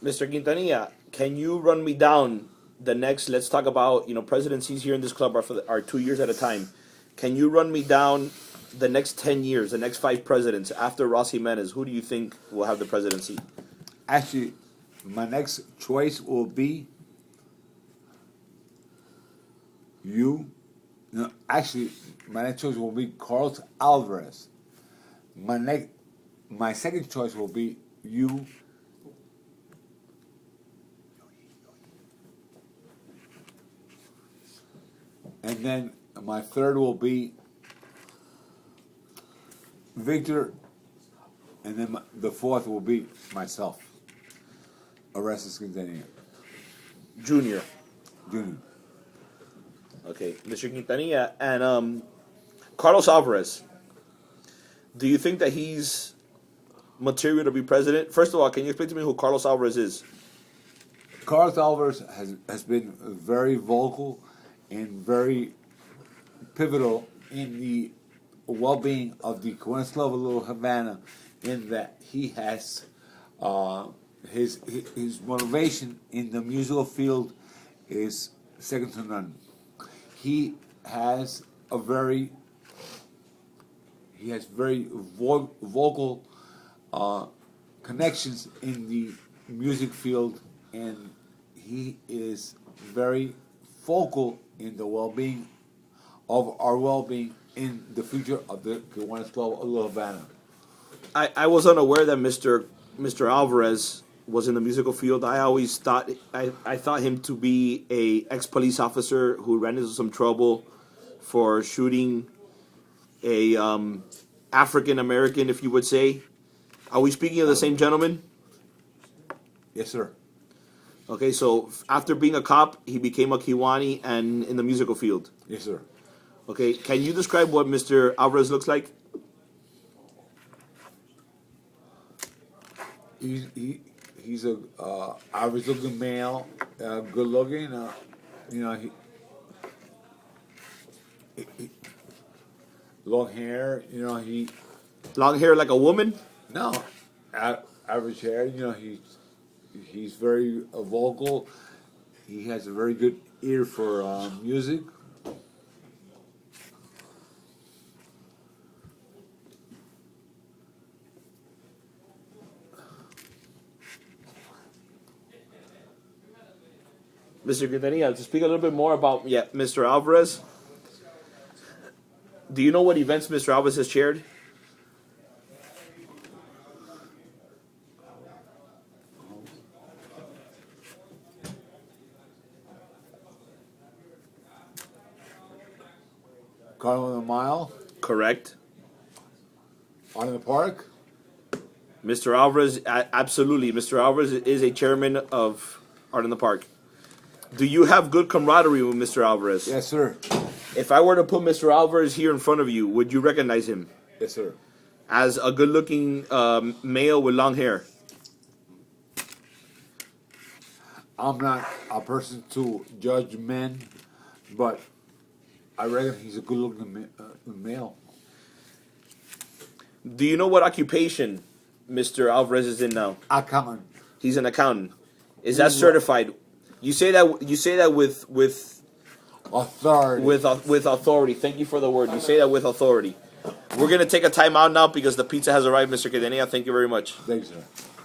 Mr. Quintanilla, can you run me down the next? Let's talk about presidencies here in this club are 2 years at a time. Can you run me down the next 10 years, the next 5 presidents after Ross Jimenez? Who do you think will have the presidency? Actually, my next choice will be you. No, actually, my next choice will be Carlos Alvarez. My second choice will be you. And then my third will be Victor. And then the fourth will be myself, Orestes Quintanilla Junior. Jr. Okay, Mr. Quintanilla and Carlos Alvarez. Do you think that he's material to be president? First of all, can you explain to me who Carlos Alvarez is? Carlos Alvarez has been very vocal and very pivotal in the well-being of the Cuenclava Little Havana, in that he has his motivation in the musical field is second to none. He has very vocal connections in the music field, and he is very focal in the well-being of our well-being in the future of the Kiwanis Club of Little Havana. I was unaware that Mr. Alvarez was in the musical field. I always thought I thought him to be a ex-police officer who ran into some trouble for shooting a African American, if you would say. Are we speaking of the same gentleman? Yes, sir. Okay, so after being a cop, he became a Kiwani and in the musical field. Yes, sir. Okay, can you describe what Mr. Alvarez looks like? He's a average looking male, good looking. Long hair. Long hair like a woman? No, average hair. He's very vocal. He has a very good ear for music. Mr. Quintanilla, to speak a little bit more about Mr. Alvarez. Do you know what events Mr. Alvarez has chaired? Carnival in the Mile. Correct. Art in the Park. Mr. Alvarez, absolutely. Mr. Alvarez is a chairman of Art in the Park. Do you have good camaraderie with Mr. Alvarez? Yes, sir. If I were to put Mr. Alvarez here in front of you, would you recognize him Yes, sir. as a good-looking male with long hair? I'm not a person to judge men, but I reckon he's a good-looking male. Do you know what occupation Mr. Alvarez is in now? Accountant. He's an accountant. Is that certified? You say that with Authority. with authority. Thank you for the word. You say that with authority. We're gonna take a time out now because the pizza has arrived, Mr. Quintanilla. Thank you very much. Thanks, sir.